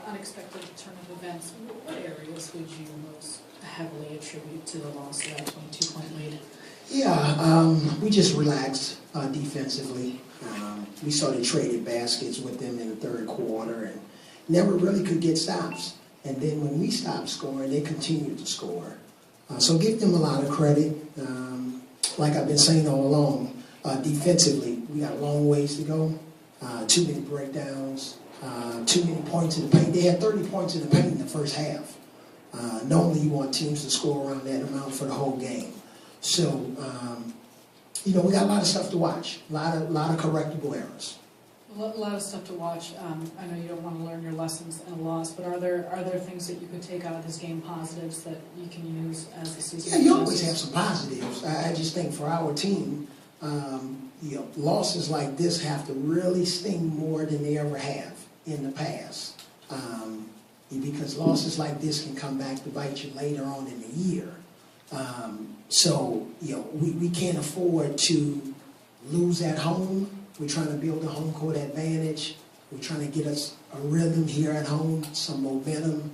unexpected turn of events, what areas would you most heavily attribute to the loss of that 22-point lead? Yeah, we just relaxed defensively. We started trading baskets with them in the third quarter and never really could get stops. And then when we stopped scoring, they continued to score. So give them a lot of credit. Like I've been saying all along, defensively, we got a long ways to go. Too many breakdowns, too many points in the paint. They had 30 points in the paint in the first half. Normally you want teams to score around that amount for the whole game. So, we got a lot of stuff to watch, a lot of correctable errors. A lot of stuff to watch. I know you don't want to learn your lessons in a loss, but are there things that you could take out of this game, positives that you can use as the season progresses? Yeah, you always have some positives. I just think for our team, losses like this have to really sting more than they ever have in the past. Because losses like this can come back to bite you later on in the year. So we can't afford to lose at home. We're trying to build a home court advantage. We're trying to get us a rhythm here at home, some momentum.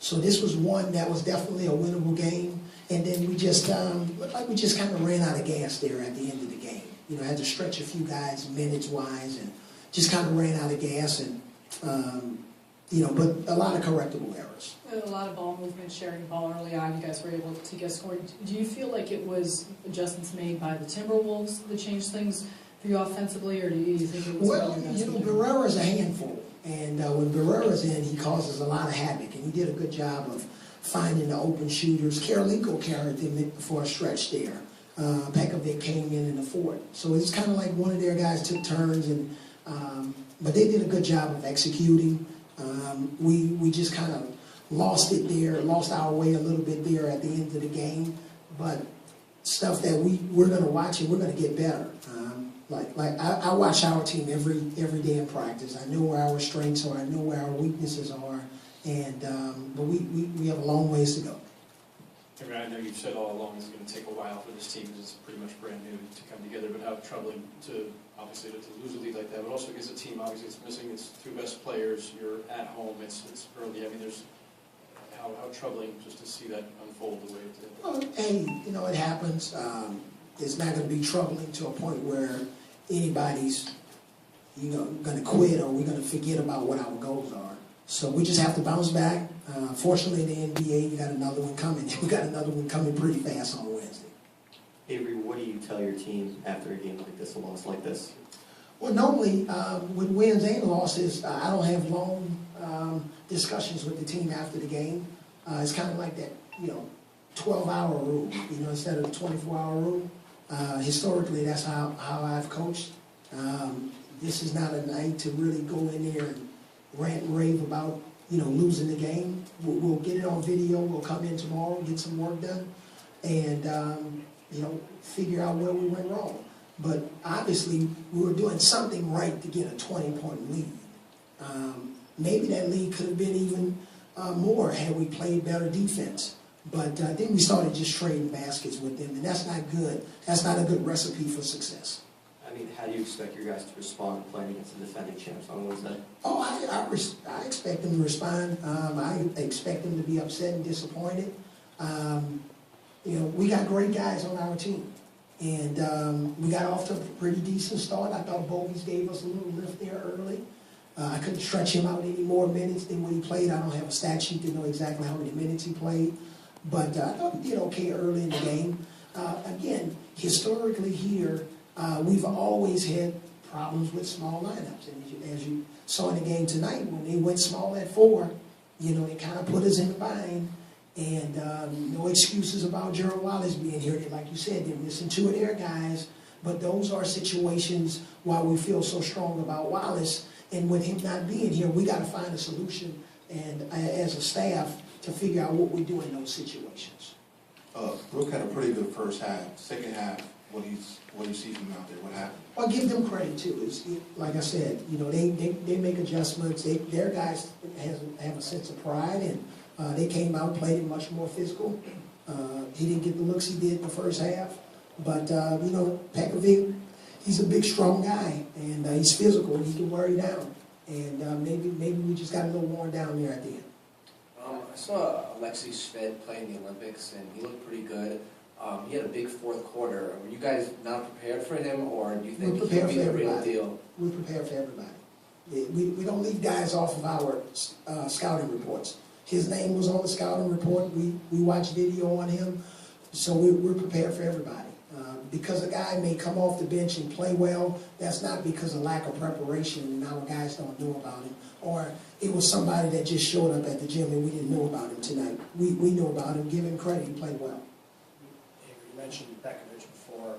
So this was one that was definitely a winnable game. And then we just looked like we just kind of ran out of gas there at the end of the game. Had to stretch a few guys minutes-wise and just kind of ran out of gas. And but a lot of correctable errors. A lot of ball movement, sharing the ball early on. You guys were able to get scored. Do you feel like it was adjustments made by the Timberwolves that changed things for you offensively, or do you think it was? Well, Barrera's a handful, and when Barrera's in, he causes a lot of havoc, and he did a good job of finding the open shooters. Karolinko carried them for a stretch there. Pekovic came in the fourth, so it's kind of like one of their guys took turns, and but they did a good job of executing. We just kind of lost it there, lost our way a little bit there at the end of the game, but stuff that we're going to watch and we're going to get better. I watch our team every day in practice. I know where our strengths are, I know where our weaknesses are, and but we have a long ways to go. I know you've said all along it's going to take a while for this team because it's pretty much brand new to come together, but how troubling to lose a lead like that, but also because the team obviously it's missing its two best players. You're at home, it's early. I mean, there's how troubling just to see that unfold the way it did. Well, hey, it happens. It's not going to be troubling to a point where anybody's going to quit or we're going to forget about what our goals are. So we just have to bounce back. Fortunately, in the NBA, you got another one coming. We got another one coming pretty fast on Wednesday. Avery, what do you tell your team after a game like this, a loss like this? Well, normally, with wins and losses, I don't have long discussions with the team after the game. It's kind of like that, 12-hour rule, instead of the 24-hour rule. Historically, that's how I've coached. This is not a night to really go in there and rant and rave about, losing the game. We'll get it on video. We'll come in tomorrow, get some work done, and, figure out where we went wrong. But obviously, we were doing something right to get a 20-point lead. Maybe that lead could have been even more had we played better defense. But then we started just trading baskets with them, and that's not good. That's not a good recipe for success. I mean, how do you expect your guys to respond playing against the defending champs on Wednesday? Oh, I expect them to respond. I expect them to be upset and disappointed. We got great guys on our team. And we got off to a pretty decent start. I thought Bogies gave us a little lift there early. I couldn't stretch him out any more minutes than what he played. I don't have a stat sheet to know exactly how many minutes he played. But I thought he did okay early in the game. Again, historically here, we've always had problems with small lineups. And as you saw in the game tonight, when they went small at 4, they kind of put us in the bind. And no excuses about Gerald Wallace being here. Like you said, they're missing 2 of their guys. But those are situations why we feel so strong about Wallace. And with him not being here, we got to find a solution and as a staff to figure out what we do in those situations. Brooke had a pretty good first half. Second half, what do you see from out there? What happened? Well, give them credit too. Like I said, they make adjustments. Their guys have a sense of pride, and they came out and played it much more physical. He didn't get the looks he did in the first half, but Pekovic, he's a big, strong guy, and he's physical, and he can wear you down. And maybe we just got a little worn down there at the end. I saw Alexei Shved play in the Olympics, and he looked pretty good. He had a big fourth quarter. Were you guys not prepared for him, or do you think he'll be the real deal? We're prepared for everybody. We don't leave guys off of our scouting reports. His name was on the scouting report. We watched video on him, so we're prepared for everybody. Because a guy may come off the bench and play well, that's not because of lack of preparation and our guys don't know about him, or it was somebody that just showed up at the gym and we didn't know about him tonight. We knew about him. Give him credit. He played well. You mentioned Bekovic before.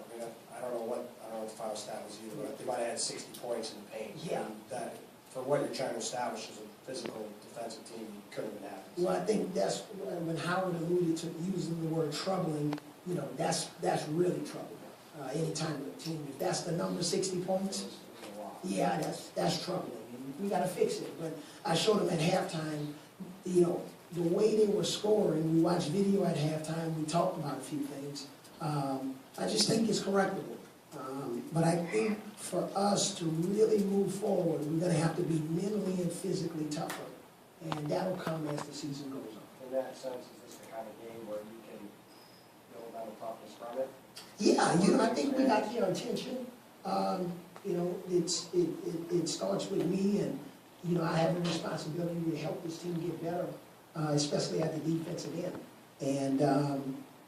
I don't know what the final stat was either, but they might have had 60 points in the paint. Yeah. And that, for what you're trying to establish as a physical defensive team, couldn't have been happening. Well, I think that's when Howard alluded to using the word troubling. That's really troubling. Anytime with a team, if that's the number 60 points, yeah, that's troubling. And we got to fix it. But I showed them at halftime. The way they were scoring. We watched video at halftime. We talked about a few things. I just think it's correctable. But I think for us to really move forward, we're going to have to be mentally and physically tougher. And that'll come as the season goes on. In that sense, is this the kind of game where you can build out a toughness from it? Yeah, I think we got their attention. It starts with me, and I have a responsibility to help this team get better, especially at the defensive end. And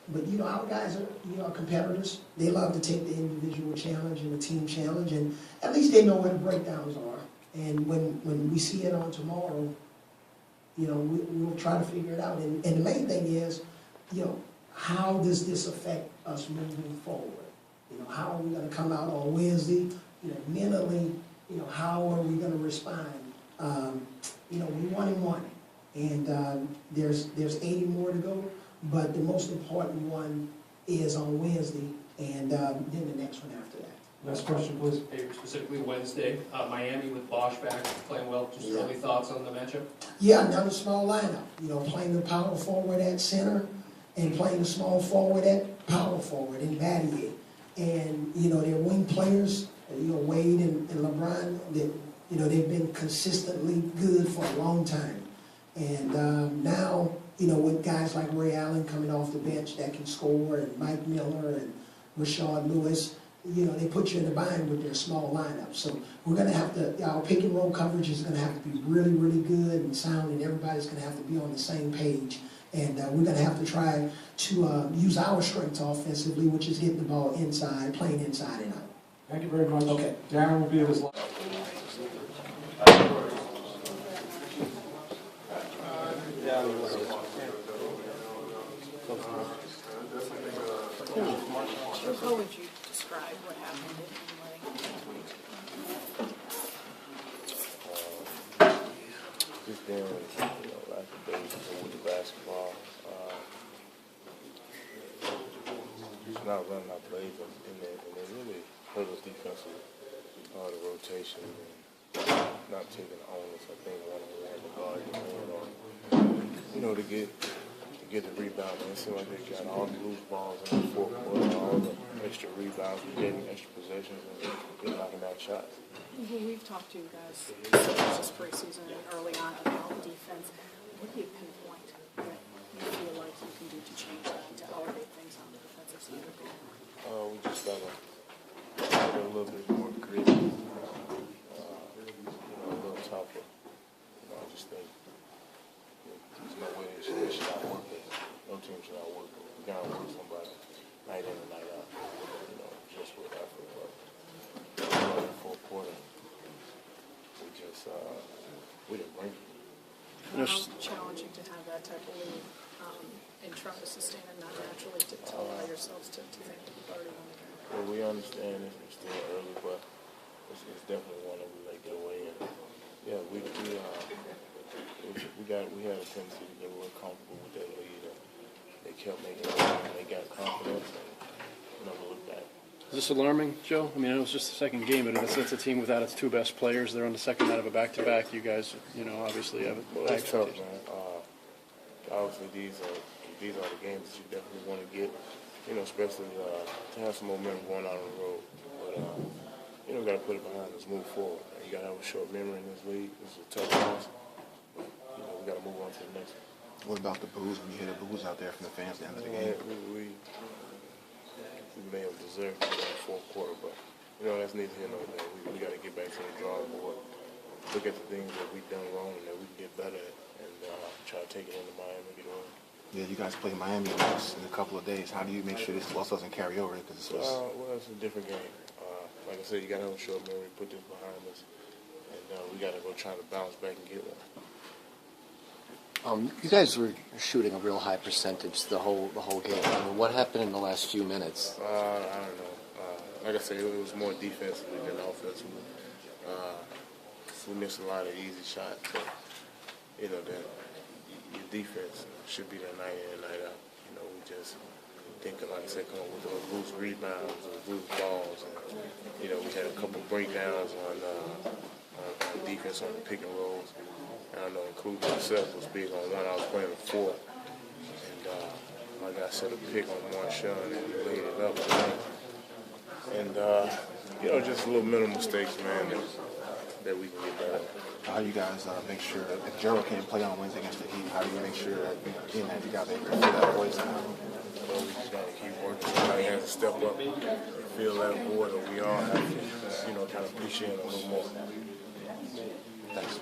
but our guys are competitors. They love to take the individual challenge and the team challenge, and at least they know where the breakdowns are. And when we see it on tomorrow, we'll try to figure it out. And the main thing is, how does this affect us moving forward? How are we going to come out on Wednesday? Mentally, how are we going to respond? We 1-1, and there's 80 more to go. But the most important one is on Wednesday, and then the next one after that. Last question, please. Avery, specifically Wednesday, Miami with Bosch back, playing well. Just early thoughts on the matchup? Yeah, another small lineup. Playing the power forward at center, and playing the small forward at power forward in Battier. And, their wing players, Wade and LeBron, they've been consistently good for a long time. And now, with guys like Ray Allen coming off the bench that can score, and Mike Miller and Rashard Lewis, they put you in the bind with their small lineup. So we're going to have to, our pick and roll coverage is going to have to be really, really good and sound, and everybody's going to have to be on the same page. And we're going to have to try to use our strengths offensively, which is getting the ball inside, playing inside and out. Thank you very much. Okay. Deron will be at his line. How would you describe what happened in Just being, lack of days with the basketball. Just not running our plays, and it really hurt us defensively. The rotation and not taking the onus. I think one-on-one the guard to get the rebound. And it seemed like they got all the loose balls in the fourth quarter, all the extra rebounds, getting extra possessions, and they're knocking down shots. Well, we've talked to you guys this preseason and early on about defense. What do you pinpoint that you feel like you can do to change that, to elevate things on the defensive side of the ball? We just got to get a little bit more gritty, a little tougher. I just think there's no way they should not work it. No team should not work it. We got to work somebody night in and night out, just with effort. But in the fourth quarter, we didn't bring it. How challenging to have that type of lead and try to sustain it, not naturally to allow yourselves to think you've already won the game? Well, we understand it's still early, but it's definitely one that we may get away. And yeah, we had a tendency to get a little comfortable with that lead. And they kept making it, and they got confidence, and never looked back. Is this alarming, Joe? I mean, it was just the second game, but it's a team without its two best players. They're on the second night of a back-to-back. You guys, obviously have high expectations. Obviously, these are the games that you definitely want to get, especially to have some momentum going on the road. But, you know, we got to put it behind us, move forward. You got to have a short memory in this league. This is a tough loss. But, you know, we got to move on to the next one. What about the boos? When you hear the boos out there from the fans at the end of the game? We may have deserved it in the fourth quarter, but, you know, that's neither here nor there. We got to get back to the drawing board, look at the things that we've done wrong and that we can get better at, and try to take it into Miami and get on. Yeah, you guys play Miami next in a couple of days. How do you make sure this loss doesn't carry over? Because Well, it's a different game. Like I said, you got to have a short memory, put this behind us, and we got to go try to bounce back and get one. You guys were shooting a real high percentage the whole game. I mean, what happened in the last few minutes? I don't know. Like I said, it was more defensively than offensively. We missed a lot of easy shots, but you know that your defense should be there night in and night out. You know, we just think, like I said, come up with those loose rebounds or loose balls, and you know we had a couple breakdowns on defense on the pick and rolls. I know, including myself, was big on one. I was playing a 4, and like I said, a pick on Marshawn, and he laid it up. And you know, just little mental mistakes, man, that we can get better. how do you guys make sure that if Gerald can't play on Wednesday against the Heat, how do you make sure that again that you guys able to feel that voice now? So we just gotta keep working. Somebody has to step up and feel that void, or we all have to, you know, kind of appreciate it a little more. Thanks.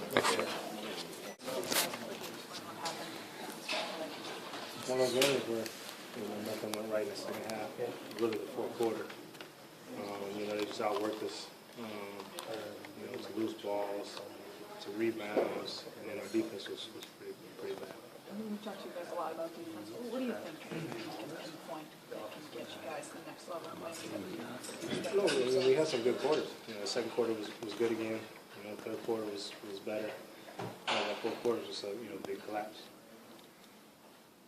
One of those games where nothing went right in the second half, really the fourth quarter. They just outworked us. To loose balls, to rebounds, and then our defense was pretty bad. We talked to you guys a lot about defense. What do you think you can pinpoint that can get you guys to the next level? We had some good quarters. The second quarter was good again. Third quarter was better. That fourth quarter was just a big collapse.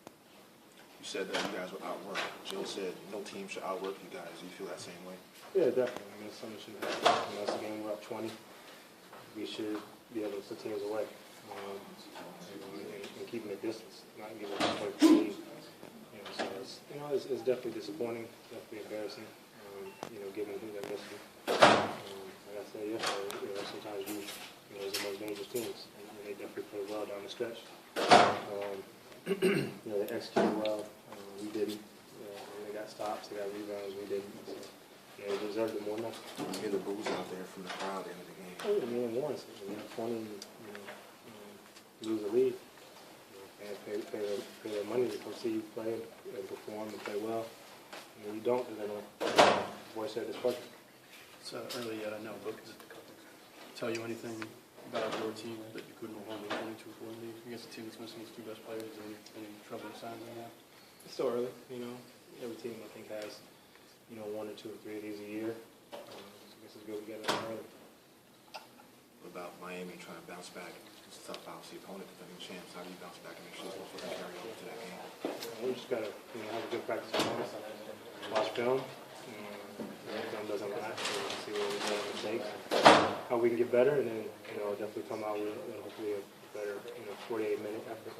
You said that you guys were outworked. Joe said no team should outwork you guys. Do you feel that same way? Yeah, definitely. Something should happen. It's a game we're up 20. We should be able to put teams away and keep them at distance, not give them a point per lead. It's definitely disappointing, definitely embarrassing. Given who they're missing. Like I said yesterday, sometimes these are the most dangerous teams, and they definitely played well down the stretch. They executed well. We didn't. They got stops, they got rebounds, we didn't. So, they deserved it more than us. You hear the boos out there from the crowd at the end of the game. Oh, yeah, we won. So, 20, lose the lead. And pay their money to come see you play and perform and play well. And when you don't, they're going to voice their displeasure. It's early notebook. Does it tell you anything about your team that you couldn't hold on to before the league? Against a team that's missing its two best players, is there any troubling signs right now? It's still early, Every team, I think, has, 1 or 2 or 3 of these a year. So I guess it's good we get it early. What about Miami trying to bounce back? It's a tough, obviously, opponent, defending champs. How do you bounce back and make sure this doesn't carry over to that game? We just got to have a good practice performance, watch film. Film doesn't lie, so we can see where we're making mistakes, how we can get better, and then definitely come out with hopefully a better 48-minute effort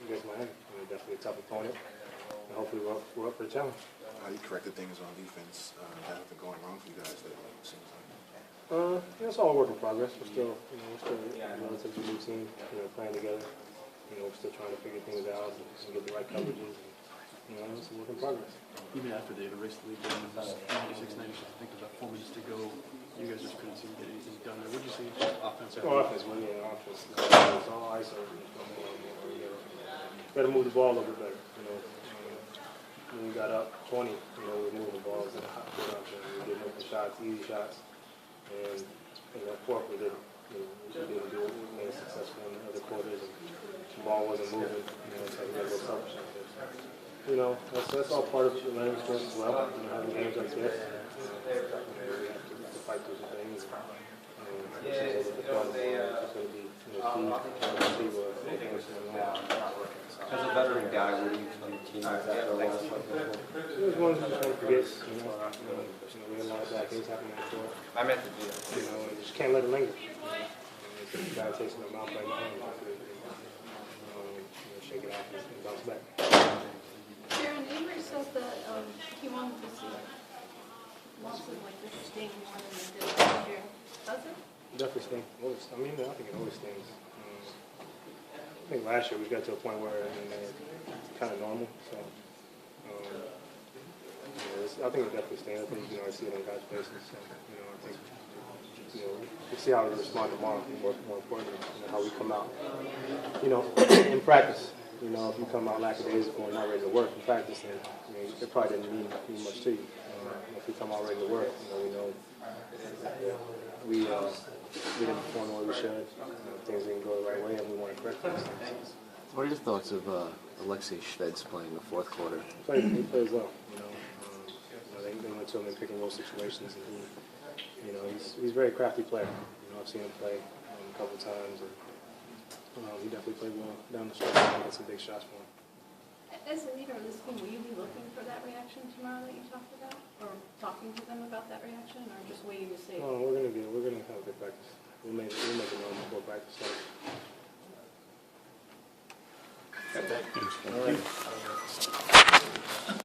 against Miami. Definitely a tough opponent, and hopefully we're up for the challenge. How do you correct the things on defense that have been going wrong for you guys lately, it seems like? It's all a work in progress. We're still a relatively new team, playing together. We're still trying to figure things out and get the right coverages. It's a work in progress. Even after they erased the lead game, it was 96, 96, I think about 4 minutes to go. You guys just couldn't seem to get anything done there. What did you see offense? Offense, it's all iso. Better move the ball a little bit better. When we got up 20, we moved the balls and we didn't make the shots, easy shots. And in that fourth, we didn't do it. We made it successful in the other quarters, and the ball wasn't moving. So we got a little selfish out there. That's all part of the learning experience as well. Having games like this, we have to fight through some things. It's going to be key to see what things are going on. As a veteran guy, where do you feel your team is after a loss like this? It was one of those forgets. We had a lot of bad things happening before. I meant to do You just can't let it linger. It's a bad taste in the mouth right now. Shake it off and bounce back. Deron, Avery said that he wanted to see losses like this sting more than they did last year? Does it? Definitely sting. I mean, I think it always stings. I think last year we got to a point where it's kind of normal. So, I think it definitely stings. I think I see it on guys' faces. So, I think we'll see how we respond tomorrow. More importantly, how we come out. In practice. If you come out lackadaisical and not ready to work in practice, then it probably didn't mean much to you. If we come out ready to work, we know we didn't perform the way we should. Things didn't go the right way, and we want to correct those things. What are your thoughts of Alexei Shved's playing the fourth quarter? He plays well. They went to him in pick and roll situations, and he's a very crafty player. I've seen him play a couple of times, and he definitely played well down the stretch and got some big shots for him. As a leader of this team, will you be looking for that reaction tomorrow that you talked about, or talking to them about that reaction, or just waiting to see? No, we're gonna have a good practice. We'll make it known before practice starts. All right.